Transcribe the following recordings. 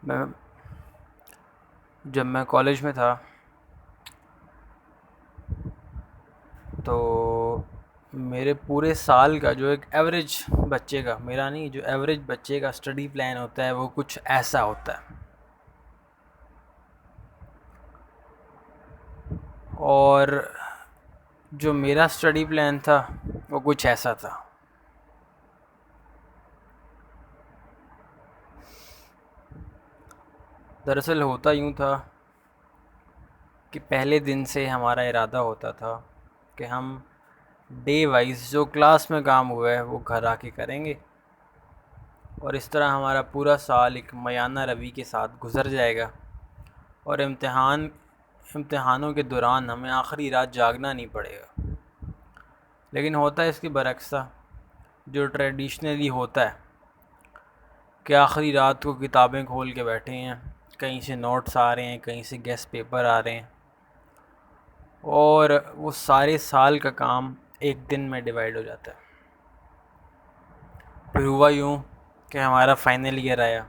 मैं जब मैं कॉलेज में था तो मेरे पूरे साल का जो एक एवरेज बच्चे का, मेरा नहीं, जो एवरेज बच्चे का स्टडी प्लान होता है वो कुछ ऐसा होता है। और जो मेरा स्टडी प्लान था वो कुछ ऐसा था। दरअसल होता यूँ था कि पहले दिन से हमारा इरादा होता था कि हम डे वाइज जो क्लास में काम हुआ है वो घर आके करेंगे, और इस तरह हमारा पूरा साल एक मयाना रवि के साथ गुजर जाएगा। और इम्तिहानों के दौरान हमें आखिरी रात जागना नहीं पड़ेगा। लेकिन होता है इसके बरक्स था। जो ट्रेडिशनली होता है कि आखिरी रात को किताबें खोल के बैठे हैं, कहीं से नोट्स आ रहे हैं, कहीं से गेस्ट पेपर आ रहे हैं, और वो सारे साल का काम एक दिन में डिवाइड हो जाता है। फिर हुआ यूँ कि हमारा फाइनल ईयर आया।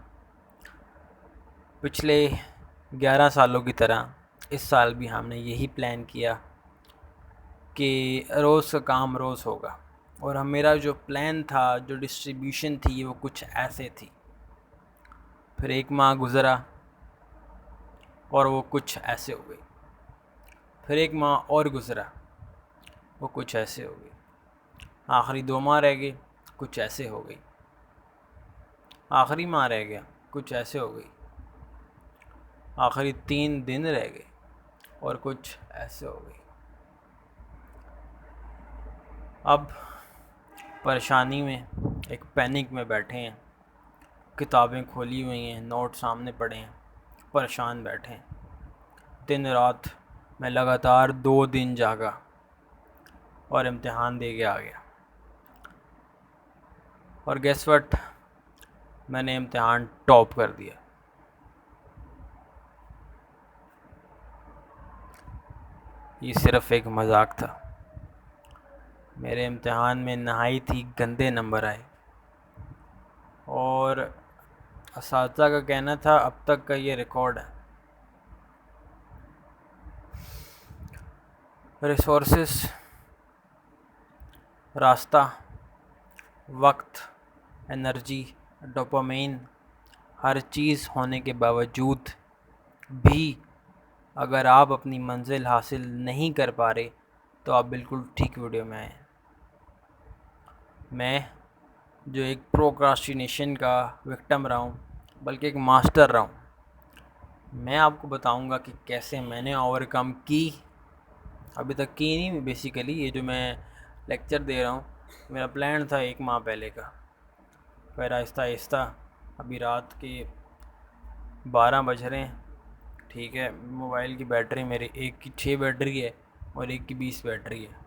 पिछले 11 सालों की तरह इस साल भी हमने यही प्लान किया कि रोज़ का काम रोज़ होगा। और हम मेरा जो प्लान था, जो डिस्ट्रीब्यूशन थी, वो कुछ ऐसे थी। फिर एक माह गुज़रा और वो कुछ ऐसे हो गई। फिर एक माह और गुज़रा, वो कुछ ऐसे हो गई। आखिरी 2 माह रह गए, कुछ ऐसे हो गई। आखिरी माह रह गया, कुछ ऐसे हो गई। आखिरी 3 दिन रह गए और कुछ ऐसे हो गई। अब परेशानी में, एक पैनिक में बैठे हैं, किताबें खोली हुई हैं, नोट सामने पड़े हैं, परेशान बैठे हैं। दिन रात मैं लगातार 2 दिन जागा और इम्तिहान दे के आ गया। और गेस व्हाट, मैंने इम्तिहान टॉप कर दिया। ये सिर्फ एक मजाक था। मेरे इम्तिहान में नहायत ही गंदे नंबर आए, और असातिज़ा का कहना था अब तक का ये रिकॉर्ड है। रिसोर्सेस, रास्ता, वक्त, एनर्जी, डोपामाइन, हर चीज़ होने के बावजूद भी अगर आप अपनी मंजिल हासिल नहीं कर पा रहे तो आप बिल्कुल ठीक वीडियो में आए। मैं जो एक प्रोक्रास्टिनेशन का विक्टिम रहा हूँ, बल्कि एक मास्टर रहा हूँ, मैं आपको बताऊँगा कि कैसे मैंने ओवरकम की। अभी तक की नहीं, बेसिकली ये जो मैं लेक्चर दे रहा हूँ, मेरा प्लान था 1 माह पहले का। फिर आहिस्ता आहिस्ता अभी रात के 12 बज रहे हैं, ठीक है, मोबाइल की बैटरी मेरी एक की 6 बैटरी है और एक की 20 बैटरी है।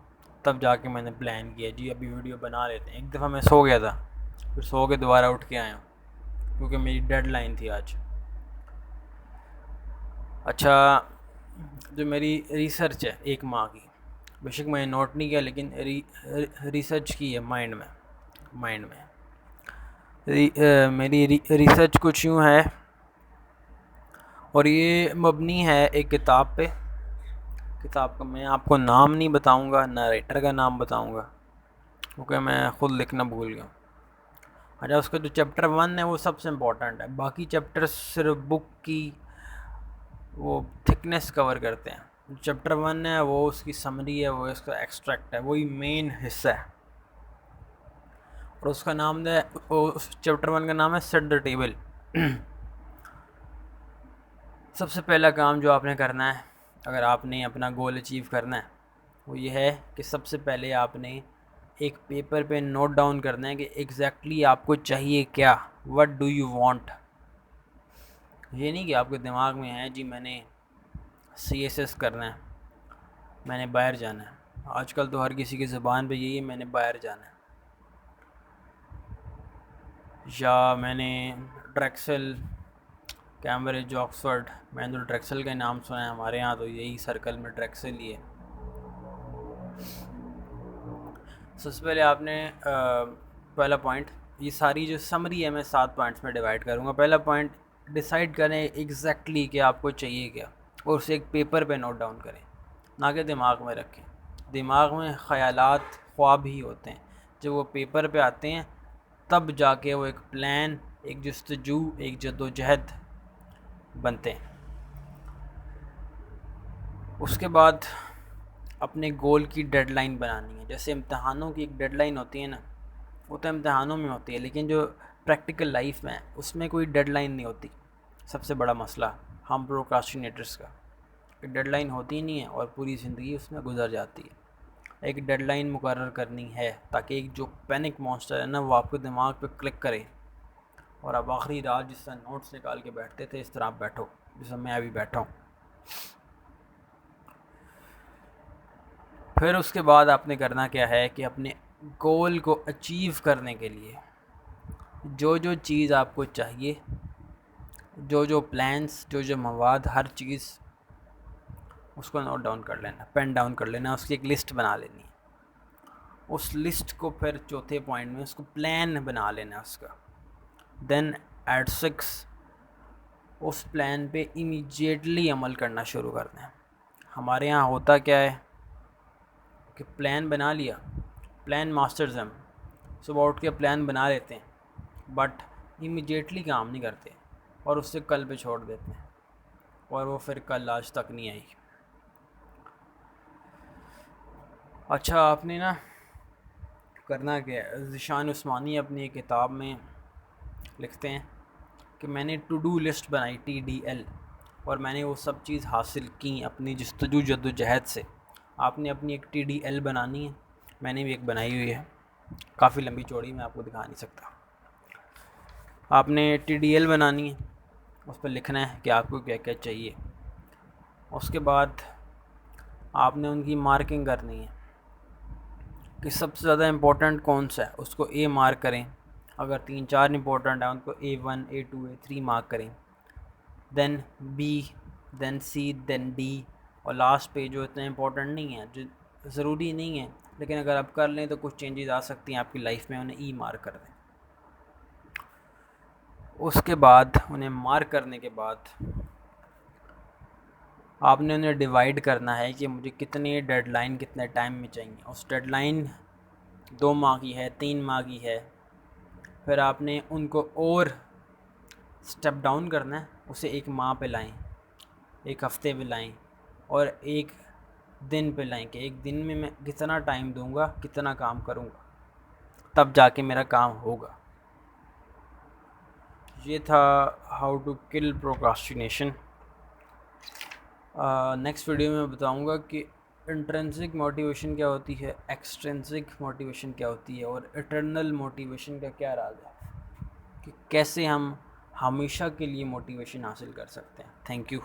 तब जाके मैंने प्लान किया जी अभी वीडियो बना लेते हैं। एक दफ़ा मैं सो गया था, फिर सो के दोबारा उठ के आया हूँ क्योंकि मेरी डेडलाइन थी आज। अच्छा, जो मेरी रिसर्च है 1 माह की, बेशक मैंने नोट नहीं किया, लेकिन रिसर्च की है माइंड में। मेरी रिसर्च कुछ यूँ है, और ये मबनी है एक किताब पे। किताब का मैं आपको नाम नहीं बताऊंगा, ना राइटर का नाम बताऊंगा, क्योंकि मैं ख़ुद लिखना भूल गया। अच्छा, उसका जो चैप्टर 1 है वो सबसे इम्पोर्टेंट है। बाकी चैप्टर्स सिर्फ बुक की वो थिकनेस कवर करते हैं। जो चैप्टर 1 है वो उसकी समरी है, वो इसका एक्सट्रैक्ट है, वही मेन हिस्सा है। और उसका नाम है, उस चैप्टर 1 का नाम है सेट द टेबल। सबसे पहला काम जो आपने करना है, अगर आपने अपना गोल अचीव करना है, वो ये है कि सबसे पहले आपने एक पेपर पे नोट डाउन करना है कि एग्जैक्टली आपको चाहिए क्या, व्हाट डू यू वांट। ये नहीं कि आपके दिमाग में है जी मैंने CSS करना है, मैंने बाहर जाना है। आजकल तो हर किसी की ज़ुबान पे यही है, मैंने बाहर जाना है, या मैंने ड्रेक्सल, कैम्ब्रिज, ऑक्सफोर्ड। मैंने तो ड्रेक्सल का नाम सुना है, हमारे यहाँ तो यही सर्कल में ड्रेक्सल ही है। सबसे पहले आपने पहला पॉइंट, ये सारी जो समरी है मैं 7 पॉइंट्स में डिवाइड करूँगा। पहला पॉइंट, डिसाइड करें एग्जैक्टली कि आपको चाहिए क्या, और उसे एक पेपर पे नोट डाउन करें, ना कि दिमाग में रखें। दिमाग में ख़यालात ख्वाब ही होते हैं, जब वो पेपर पे आते हैं तब जाके वो एक प्लान, एक जस्तजू, एक जद्दोजहद बनते हैं। उसके बाद अपने गोल की डेडलाइन बनानी है। जैसे इम्तहानों की एक डेडलाइन होती है ना, वो तो इम्तहानों में होती है, लेकिन जो प्रैक्टिकल लाइफ में है उसमें कोई डेडलाइन नहीं होती। सबसे बड़ा मसला हम प्रोक्रास्टिनेटर्स का, डेडलाइन होती नहीं है और पूरी ज़िंदगी उसमें गुजर जाती है। एक डेडलाइन मुकर्रर करनी है ताकि एक जो पैनिक मॉन्स्टर है ना वो आपके दिमाग पे क्लिक करे और आप आखिरी रात जिस तरह नोट्स निकाल के बैठते थे इस तरह आप बैठो, जिस मैं अभी बैठा हूँ। फिर उसके बाद आपने करना क्या है कि अपने गोल को अचीव करने के लिए जो जो चीज़ आपको चाहिए, जो जो प्लान्स, जो जो मवाद, हर चीज़ उसको नोट डाउन कर लेना, पेन डाउन कर लेना, उसकी एक लिस्ट बना लेनी है। उस लिस्ट को फिर चौथे पॉइंट में उसको प्लान बना लेना है उसका। देन एट 6 उस प्लान पे इमीडिएटली अमल करना शुरू करना है। हमारे यहाँ होता क्या है कि प्लान बना लिया, प्लान मास्टर्स हम सुबह उठ के प्लान बना लेते हैं बट इमीडिएटली काम नहीं करते और उससे कल पे छोड़ देते हैं और वो फिर कल आज तक नहीं आई। अच्छा, आपने ना करना क्या है, ज़ीशान उस्मानी अपनी एक किताब में लिखते हैं कि मैंने टू डू लिस्ट बनाई TDL और मैंने वो सब चीज़ हासिल की अपनी जस्तजू जद्दोजहद से। आपने अपनी एक TDL बनानी है, मैंने भी एक बनाई हुई है, काफ़ी लंबी चौड़ी, मैं आपको दिखा नहीं सकता। आपने TDL बनानी है, उस पर लिखना है कि आपको क्या क्या चाहिए। उसके बाद आपने उनकी मार्किंग करनी है कि सबसे ज़्यादा इम्पोर्टेंट कौन सा है, उसको A मार्क करें। अगर 3-4 इम्पोर्टेंट है उनको A1, A2, A3 मार्क करें। Then B, then C, then D, और लास्ट पे जो इतने इम्पोर्टेंट नहीं है, जो ज़रूरी नहीं है लेकिन अगर आप कर लें तो कुछ चेंजेस आ सकती हैं आपकी लाइफ में, उन्हें E मार्क कर दें। उसके बाद उन्हें मार्क करने के बाद आपने उन्हें डिवाइड करना है कि मुझे कितनी डेडलाइन कितने टाइम में चाहिए। उस डेडलाइन 2 माह की है, 3 माह की है, फिर आपने उनको और स्टेप डाउन करना है, उसे 1 माह पे लाएं, 1 हफ़्ते पे लाएं और 1 दिन पे लाएं कि 1 दिन में मैं कितना टाइम दूंगा, कितना काम करूंगा, तब जाके मेरा काम होगा। ये था how to kill procrastination. Next video में बताऊंगा कि इंट्रिंसिक मोटिवेशन क्या होती है, एक्सट्रिंसिक मोटिवेशन क्या होती है और इटर्नल मोटिवेशन का क्या राज है, कि कैसे हम हमेशा के लिए मोटिवेशन हासिल कर सकते हैं। Thank you.